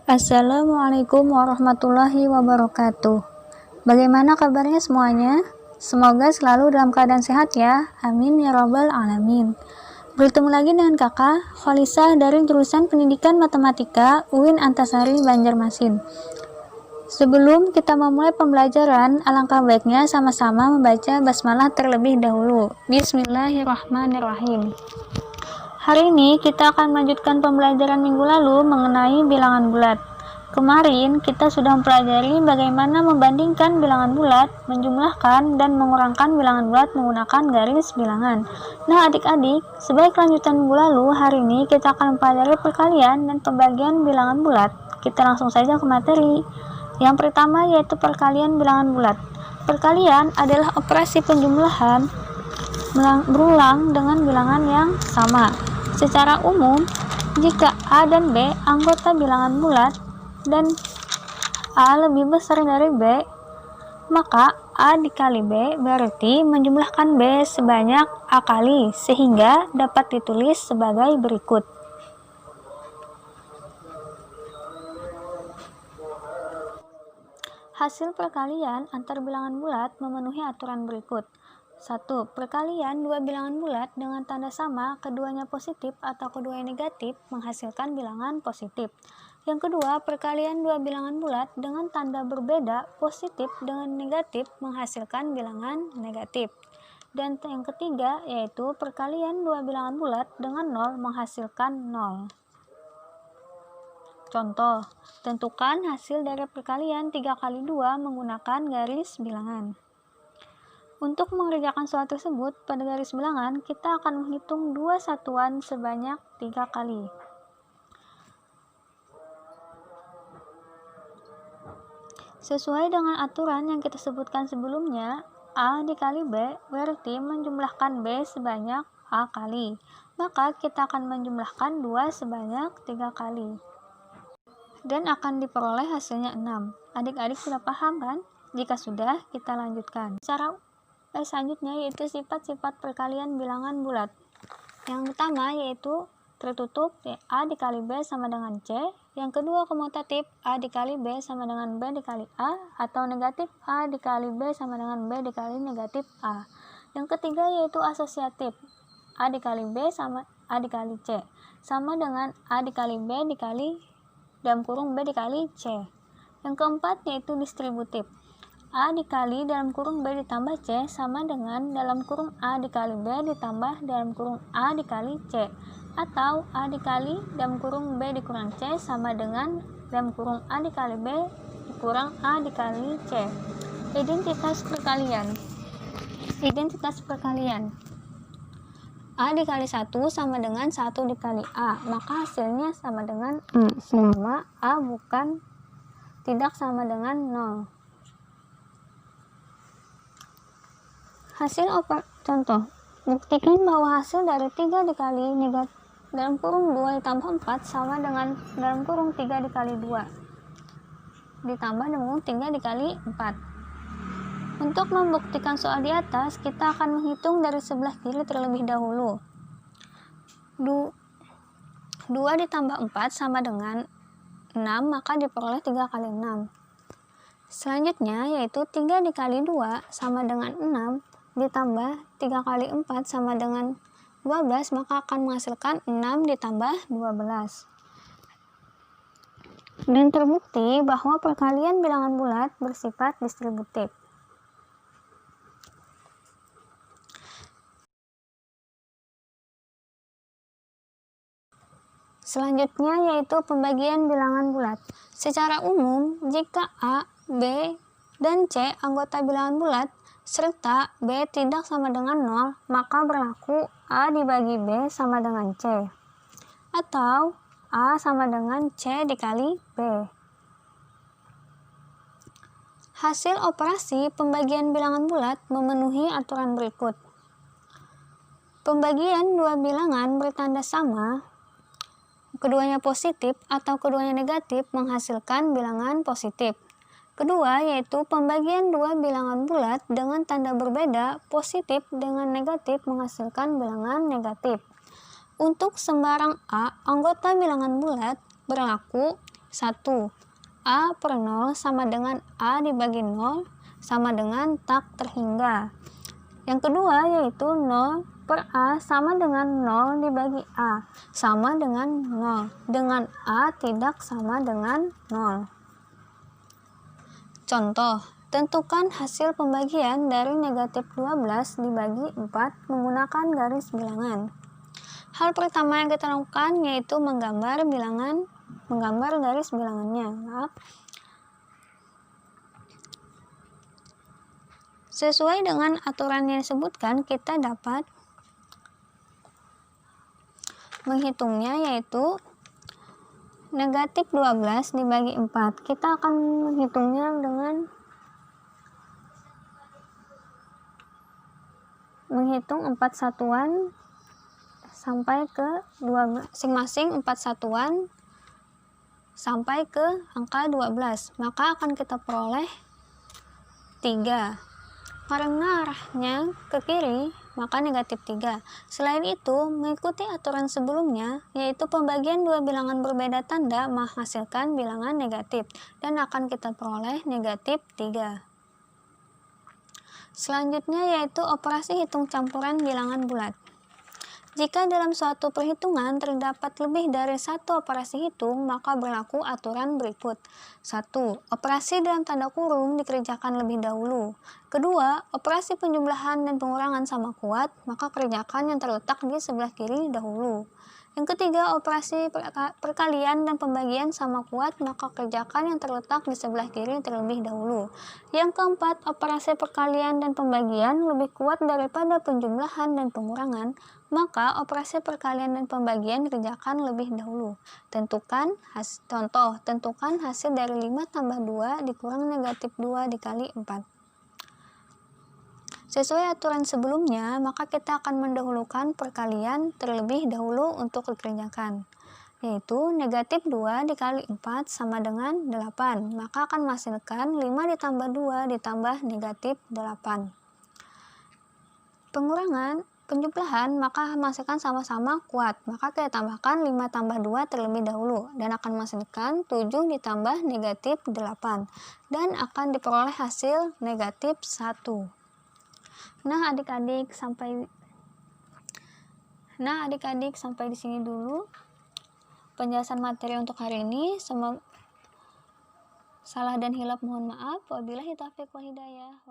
Assalamualaikum warahmatullahi wabarakatuh. Bagaimana kabarnya semuanya? Semoga selalu dalam keadaan sehat ya. Amin ya rabbal alamin. Bertemu lagi dengan kakak Kholisah dari jurusan Pendidikan Matematika UIN Antasari Banjarmasin. Sebelum kita memulai pembelajaran, alangkah baiknya sama-sama membaca basmalah terlebih dahulu. Bismillahirrahmanirrahim. Hari ini kita akan melanjutkan pembelajaran minggu lalu mengenai bilangan bulat. Kemarin kita sudah mempelajari bagaimana membandingkan bilangan bulat, menjumlahkan, dan mengurangkan bilangan bulat menggunakan garis bilangan. Nah adik-adik, sebagai kelanjutan minggu lalu, hari ini kita akan mempelajari perkalian dan pembagian bilangan bulat. Kita langsung saja ke materi. Yang pertama yaitu perkalian bilangan bulat. Perkalian adalah operasi penjumlahan berulang dengan bilangan yang sama. Secara umum, jika A dan B anggota bilangan bulat dan A lebih besar dari B, maka A dikali B berarti menjumlahkan B sebanyak A kali, sehingga dapat ditulis sebagai berikut. Hasil perkalian antar bilangan bulat memenuhi aturan berikut. 1. Perkalian dua bilangan bulat dengan tanda sama, keduanya positif atau keduanya negatif, menghasilkan bilangan positif. Yang kedua, perkalian dua bilangan bulat dengan tanda berbeda, positif dengan negatif, menghasilkan bilangan negatif. Dan yang ketiga, yaitu perkalian dua bilangan bulat dengan 0 menghasilkan 0. Contoh, tentukan hasil dari perkalian 3 kali 2 menggunakan garis bilangan. Untuk mengerjakan soal tersebut, pada garis bilangan, kita akan menghitung dua satuan sebanyak 3 kali. Sesuai dengan aturan yang kita sebutkan sebelumnya, A dikali B berarti menjumlahkan B sebanyak A kali. Maka kita akan menjumlahkan 2 sebanyak 3 kali. Dan akan diperoleh hasilnya 6. Adik-adik sudah paham kan? Jika sudah, kita lanjutkan. Selanjutnya yaitu sifat-sifat perkalian bilangan bulat. Yang pertama yaitu tertutup, A dikali B sama dengan C. Yang kedua komutatif, A dikali B sama dengan B dikali A, atau negatif, A dikali B sama dengan B dikali negatif A. Yang ketiga yaitu asosiatif, A dikali B sama A dikali C, sama dengan A dikali B dikali dalam kurung B dikali C. Yang keempat yaitu distributif, A dikali dalam kurung B ditambah C sama dengan dalam kurung A dikali B ditambah dalam kurung A dikali C, atau A dikali dalam kurung B dikurang C sama dengan dalam kurung A dikali B dikurang A dikali C. Identitas perkalian A dikali 1 sama dengan 1 dikali A, maka hasilnya sama dengan selama A tidak sama dengan 0. Contoh, buktikan bahwa hasil dari 3 dikali negatif dalam kurung 2 ditambah 4 sama dengan dalam kurung 3 dikali 2 ditambah dalam kurung 3 dikali 4. Untuk membuktikan soal di atas, kita akan menghitung dari sebelah kiri terlebih dahulu. 2 ditambah 4 sama dengan 6, maka diperoleh 3 kali 6. Selanjutnya yaitu 3 dikali 2 sama dengan 6 ditambah 3 kali 4 sama dengan 12, maka akan menghasilkan 6 ditambah 12. Dan terbukti bahwa perkalian bilangan bulat bersifat distributif. Selanjutnya yaitu pembagian bilangan bulat. Secara umum, jika A, B, dan C anggota bilangan bulat, serta B tidak sama dengan 0, maka berlaku A dibagi B sama dengan C, atau A sama dengan C dikali B. Hasil operasi pembagian bilangan bulat memenuhi aturan berikut. Pembagian dua bilangan bertanda sama, keduanya positif atau keduanya negatif, menghasilkan bilangan positif. Kedua yaitu pembagian dua bilangan bulat dengan tanda berbeda, positif dengan negatif, menghasilkan bilangan negatif. Untuk sembarang A anggota bilangan bulat berlaku 1. A per 0 sama dengan A dibagi 0 sama dengan tak terhingga. Yang kedua yaitu 0 per A sama dengan 0 dibagi A sama dengan 0, dengan A tidak sama dengan 0. Contoh, tentukan hasil pembagian dari negatif 12 dibagi 4 menggunakan garis bilangan. Hal pertama yang kita lakukan yaitu menggambar garis bilangannya. Sesuai dengan aturan yang disebutkan, kita dapat menghitungnya yaitu negatif 12 dibagi 4. Kita akan menghitungnya dengan menghitung 4 satuan sampai ke 12, masing-masing 4 satuan sampai ke angka 12. Maka akan kita peroleh 3. Karena arahnya ke kiri, maka negatif 3. Selain itu, mengikuti aturan sebelumnya, yaitu pembagian dua bilangan berbeda tanda menghasilkan bilangan negatif, dan akan kita peroleh negatif 3. Selanjutnya yaitu operasi hitung campuran bilangan bulat. Jika dalam suatu perhitungan terdapat lebih dari satu operasi hitung, maka berlaku aturan berikut. 1. Operasi dalam tanda kurung dikerjakan lebih dahulu. Kedua, operasi penjumlahan dan pengurangan sama kuat, maka kerjakan yang terletak di sebelah kiri dahulu. Yang ketiga, operasi perkalian dan pembagian sama kuat, maka kerjakan yang terletak di sebelah kiri terlebih dahulu. Yang keempat, operasi perkalian dan pembagian lebih kuat daripada penjumlahan dan pengurangan, maka operasi perkalian dan pembagian kerjakan lebih dahulu. Tentukan hasil dari 5 tambah 2 dikurang negatif 2 dikali 4. Sesuai aturan sebelumnya, maka kita akan mendahulukan perkalian terlebih dahulu untuk dikerjakan, yaitu negatif 2 dikali 4 sama dengan 8, maka akan menghasilkan 5 ditambah 2 ditambah negatif 8. Penjumlahan maka menghasilkan sama-sama kuat, maka kita tambahkan 5 tambah 2 terlebih dahulu, dan akan menghasilkan 7 ditambah negatif 8, dan akan diperoleh hasil negatif 1. Nah adik-adik sampai di sini dulu penjelasan materi untuk hari ini. Semoga salah dan hilaf mohon maaf. Wabillahi taufiq wal hidayah.